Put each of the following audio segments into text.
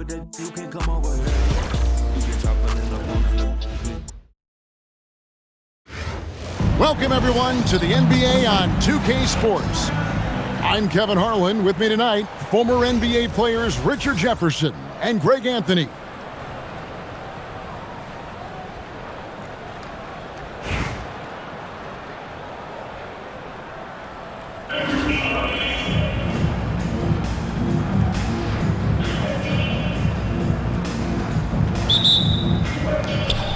with the you can come over here. You can chop it in the booth. Welcome, everyone, to the NBA on 2K Sports. I'm Kevin Harlan. With me tonight, former NBA players Richard Jefferson and Greg Anthony.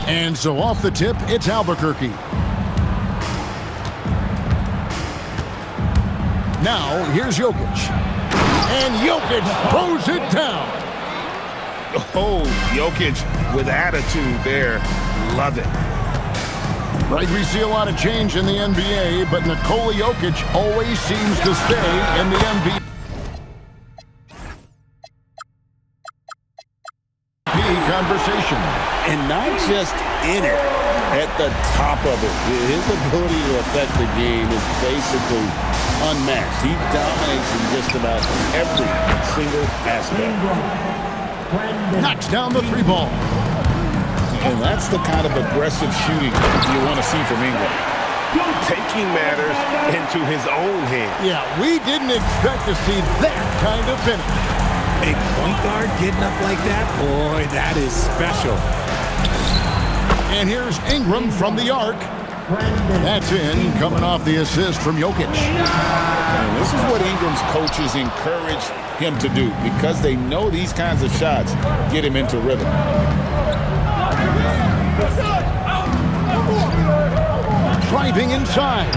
And so off the tip, it's Albuquerque. Now, here's Jokic. And Jokic throws it down. Oh, Jokic with attitude there. Love it. Right, we see a lot of change in the NBA, but Nikola Jokic always seems to stay in the MVP conversation. And not just in it, at the top of it. His ability to affect the game is basically unmatched. He dominates in just about every single aspect. Knocks down the three ball. And that's the kind of aggressive shooting you want to see from Ingram. Taking matters into his own hands. Yeah, we didn't expect to see that kind of finish. A point guard getting up like that? Boy, that is special. And here's Ingram from the arc. That's in, coming off the assist from Jokic. And this is what Ingram's coaches encourage him to do because they know these kinds of shots get him into rhythm. Driving inside.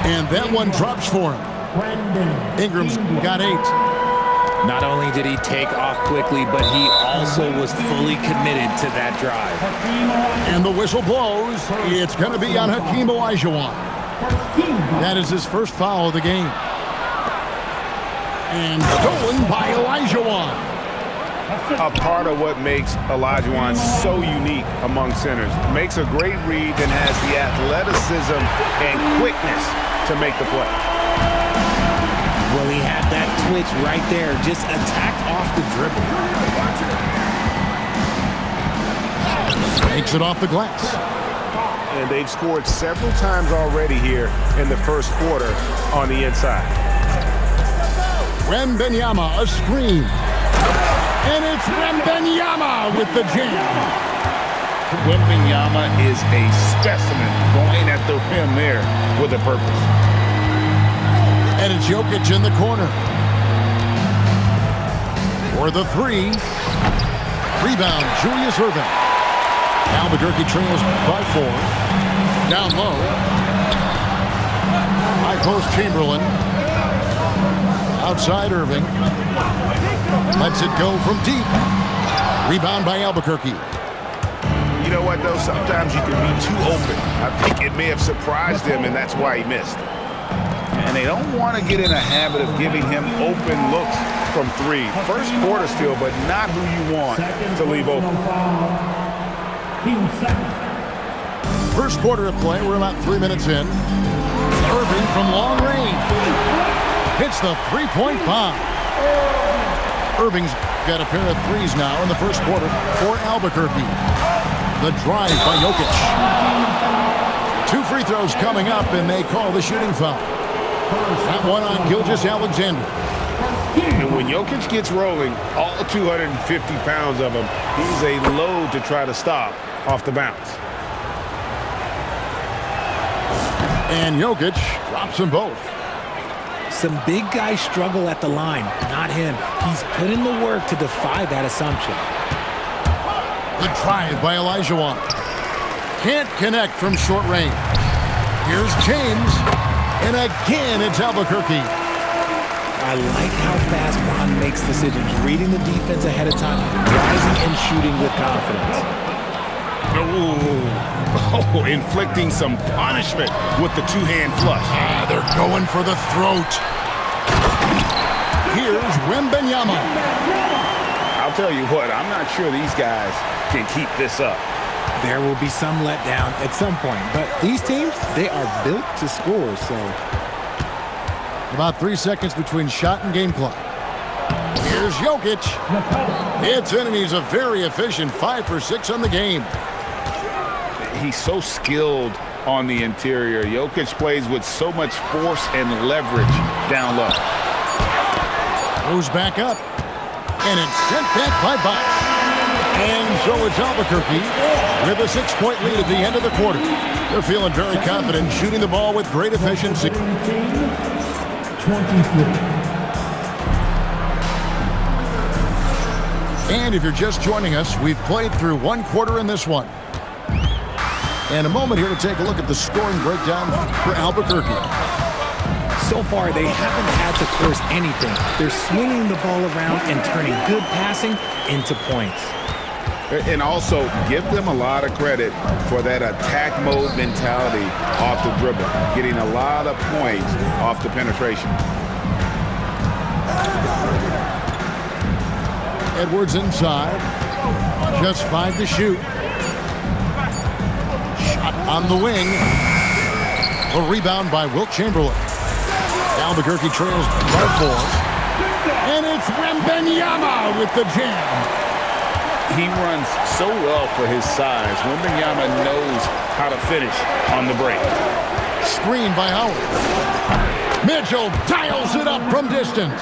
And that one drops for him. Ingram's got 8. Not only did he take off quickly, but he also was fully committed to that drive. And the whistle blows. It's going to be on Hakeem Olajuwon. That is his first foul of the game. And stolen by Olajuwon. A part of what makes Olajuwon so unique among centers. Makes a great read and has the athleticism and quickness to make the play. Well, he had that twitch right there. Just attacked off the dribble. Takes it off the glass. And they've scored several times already here in the first quarter on the inside. Wembanyama, a screen. And it's Wembanyama with the jam. Wembanyama is a specimen going at the rim there with a purpose. And it's Jokic in the corner. For the 3. Rebound, Julius Erving. Albuquerque trails by 4. Down low. High post Chamberlain. Outside Irving. Lets it go from deep. Rebound by Albuquerque. You know what, though? Sometimes you can be too open. I think it may have surprised him, and that's why he missed. And they don't want to get in a habit of giving him open looks from 3. First quarter still, but not who you want to leave open. First quarter of play, we're about 3 minutes in. Irving from long range. Hits the three-point bomb. Irving's got a pair of threes now in the first quarter for Albuquerque. The drive by Jokic. 2 free throws coming up, and they call the shooting foul. That one on Gilgeous-Alexander. And when Jokic gets rolling, all 250 pounds of him, he's a load to try to stop off the bounce. And Jokic drops them both. Some big guys struggle at the line, not him. He's put in the work to defy that assumption. The drive by Olajuwon. Can't connect from short range. Here's James. And again, it's Albuquerque. I like how fast Bond makes decisions, reading the defense ahead of time, rising and shooting with confidence. Oh, inflicting some punishment with the 2-hand flush. They're going for the throat. Here's Wembanyama. I'll tell you what, I'm not sure these guys can keep this up. There will be some letdown at some point, but these teams, they are built to score, so. About 3 seconds between shot and game clock. Here's Jokic. It's in, and he's a very efficient 5 for 6 on the game. He's so skilled on the interior. Jokic plays with so much force and leverage down low. Goes back up, and it's sent back by Bosh. And so it's Albuquerque with a 6-point lead at the end of the quarter. They're feeling very confident, shooting the ball with great efficiency. 23. And if you're just joining us, we've played through one quarter in this one. And a moment here to take a look at the scoring breakdown for Albuquerque. So far, they haven't had to force anything. They're swinging the ball around and turning good passing into points. And also, give them a lot of credit for that attack mode mentality off the dribble, getting a lot of points off the penetration. Edwards inside. Just 5 to shoot. Shot on the wing. A rebound by Wilt Chamberlain. Albuquerque trails by 4. And it's Wembanyama with the jam. He runs so well for his size. Wembanyama knows how to finish on the break. Screen by Howard. Mitchell dials it up from distance.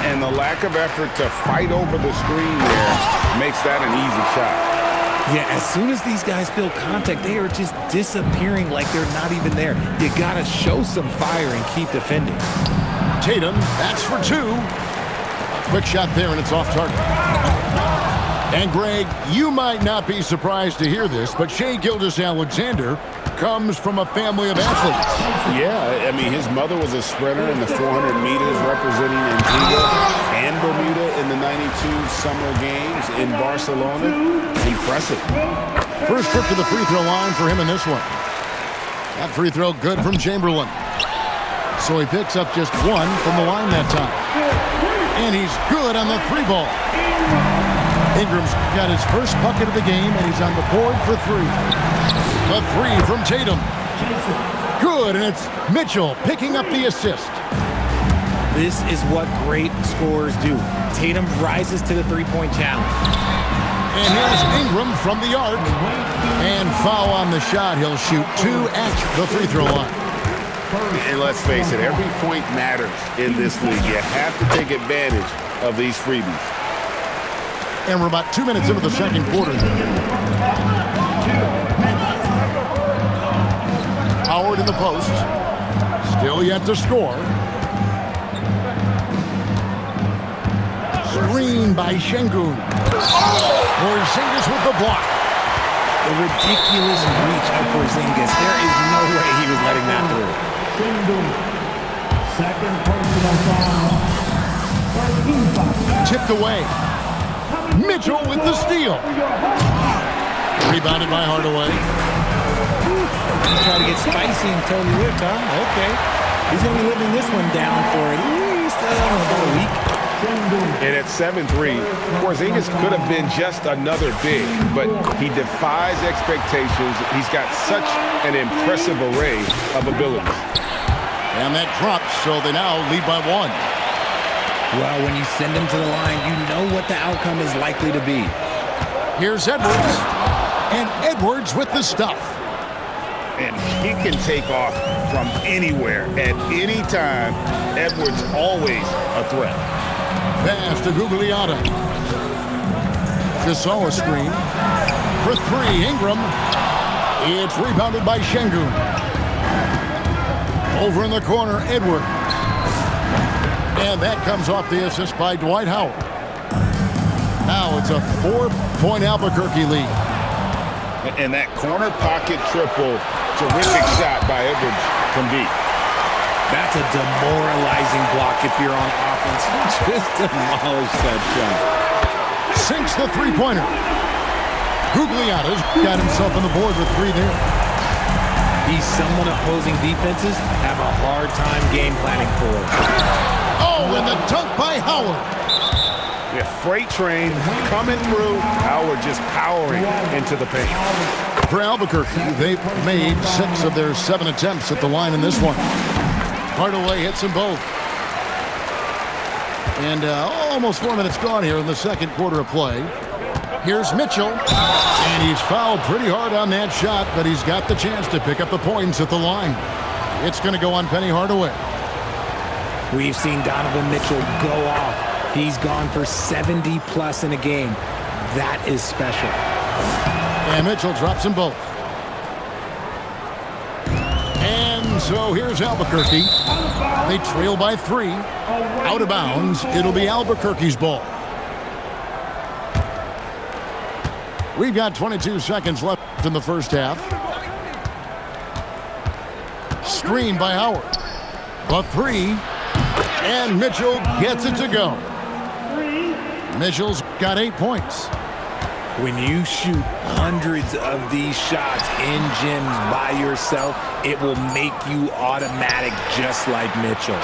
And the lack of effort to fight over the screen there makes that an easy shot. Yeah, as soon as these guys feel contact, they are just disappearing like they're not even there. You gotta show some fire and keep defending. Tatum, that's for 2. A quick shot there, and it's off target. And Greg, you might not be surprised to hear this, but Shai Gilgeous-Alexander comes from a family of athletes. Yeah, I mean, his mother was a sprinter in the 400 meters representing Antigua and Bermuda in the 92 Summer Games in Barcelona. Impressive. First trip to the free throw line for him in this one. That free throw good from Chamberlain. So he picks up just 1 from the line that time. And he's good on the 3 ball. Ingram's got his first bucket of the game, and he's on the board for 3. A 3 from Tatum. Good, and it's Mitchell picking up the assist. This is what great scorers do. Tatum rises to the three-point challenge. And here's Ingram from the arc. And foul on the shot. He'll shoot 2 at the free throw line. And let's face it, every point matters in this league. You have to take advantage of these freebies. And we're about 2 minutes into the second quarter. Howard in the post. Still yet to score. Screen by Şengün. Porzingis with the block. The ridiculous reach of Porzingis. There is no way he was letting that through. Second personal foul. Tipped away. Mitchell with the steal. Rebounded by Hardaway. Trying to get spicy and totally whipped, huh? Okay. He's going to be living this one down for at least about a week. And at 7'3", Porzingis could have been just another big, but he defies expectations. He's got such an impressive array of abilities. And that drops, so they now lead by 1. Well, when you send him to the line, you know what the outcome is likely to be. Here's Edwards. And Edwards with the stuff. And he can take off from anywhere at any time. Edwards always a threat. Pass to Gugliotta. Just saw a screen. For 3, Ingram. It's rebounded by Şengün. Over in the corner, Edwards. And that comes off the assist by Dwight Howard. Now it's a 4-point Albuquerque lead. And that corner pocket triple, terrific shot by Edwards from deep. That's a demoralizing block if you're on offense. Just demolish that shot. Sinks the three-pointer. Gugliotta's got himself on the board with 3 there. He's someone opposing defenses have a hard time game planning for. Oh, and the dunk by Howard. Yeah, freight train coming through. Howard just powering into the paint. For Albuquerque, they've made 6 of their 7 attempts at the line in this one. Hardaway hits them both. And almost 4 minutes gone here in the second quarter of play. Here's Mitchell, and he's fouled pretty hard on that shot, but he's got the chance to pick up the points at the line. It's going to go on Penny Hardaway. We've seen Donovan Mitchell go off. He's gone for 70+ in a game. That is special. And Mitchell drops them both. And so here's Albuquerque. They trail by 3. Out of bounds. It'll be Albuquerque's ball. We've got 22 seconds left in the first half. Screen by Howard. A 3. And Mitchell gets it to go. Mitchell's got 8 points. When you shoot hundreds of these shots in gyms by yourself, it will make you automatic just like Mitchell.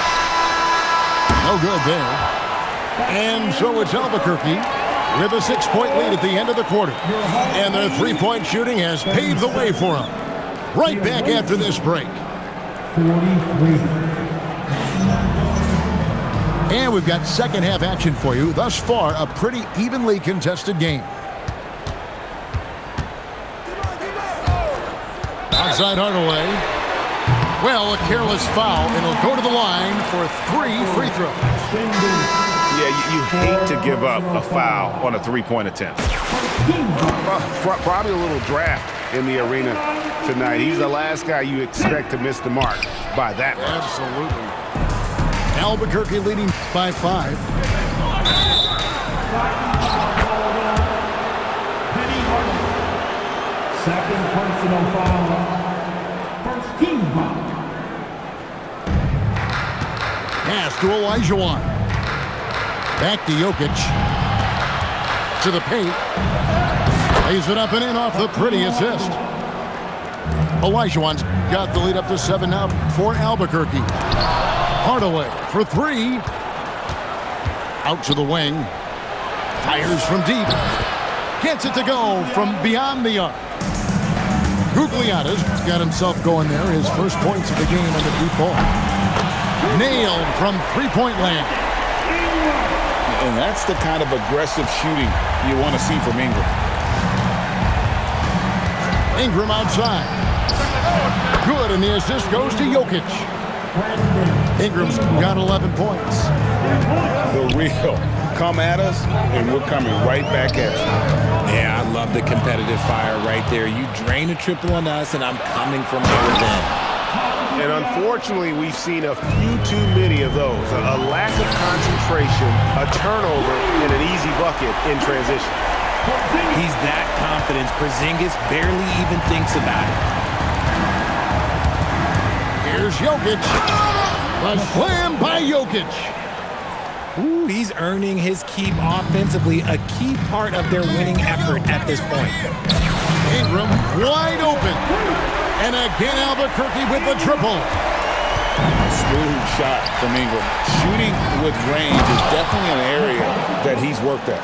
No good there. And so it's Albuquerque with a 6-point lead at the end of the quarter. And their 3-point shooting has paved the way for them. Right back after this break. 43. And we've got second half action for you. Thus far, a pretty evenly contested game. Outside Hardaway. Well, a careless foul, and he'll go to the line for 3 free throws. Yeah, you hate to give up a foul on a three-point attempt. Probably a little draft in the arena tonight. He's the last guy you expect to miss the mark by that much. Absolutely. Albuquerque leading by 5. Second personal foul. First team foul. Pass to Olajuwon. Back to Jokic. To the paint. Lays it up and in off the pretty assist. Olajuwon's got the lead up to 7 now for Albuquerque. Hardaway for 3. Out to the wing. Fires from deep. Gets it to go from beyond the arc. Gugliotta's got himself going there. His first points of the game on the deep ball. Nailed from three-point land. And that's the kind of aggressive shooting you want to see from Ingram. Ingram outside. Good, and the assist goes to Jokic. Ingram's got 11 points. The real come at us, and we're coming right back at you. Yeah, I love the competitive fire right there. You drain a triple on us, and I'm coming from within. And unfortunately, we've seen a few too many of those. A lack of concentration, a turnover, and an easy bucket in transition. He's that confident. Porzingis barely even thinks about it. Here's Jokic. A slam by Jokic. Ooh, he's earning his keep offensively, a key part of their winning effort at this point. Ingram wide open. And again, Albuquerque with the triple. Smooth shot from Ingram. Shooting with range is definitely an area that he's worked at.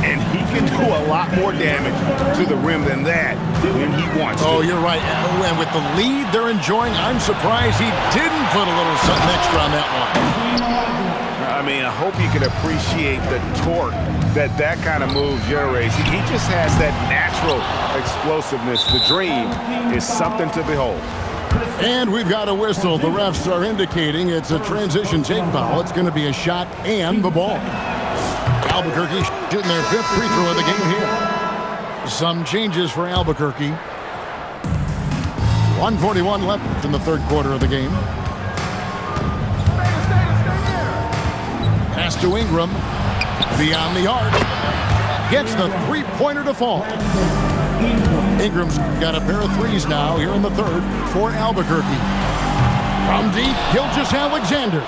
And he can do a lot more damage to the rim than that when he wants to. Oh, you're right. And with the lead they're enjoying, I'm surprised he didn't put a little something extra on that one. I mean, I hope you can appreciate the torque that kind of move generates. He just has that natural explosiveness. The dream is something to behold. And we've got a whistle. The refs are indicating it's a transition take foul. It's going to be a shot and the ball. Albuquerque shooting their 5th free throw of the game here. Some changes for Albuquerque. 1:41 left in the third quarter of the game. Pass to Ingram. Beyond the arc. Gets the three-pointer to fall. Ingram's got a pair of threes now here in the third for Albuquerque. From deep, Gilgeous-Alexander.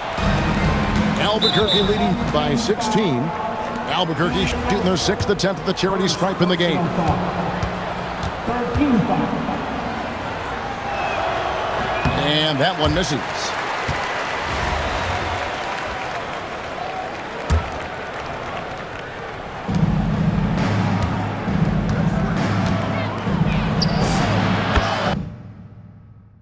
Albuquerque leading by 16. Albuquerque shooting their 6th attempt at the charity stripe in the game. And that one misses.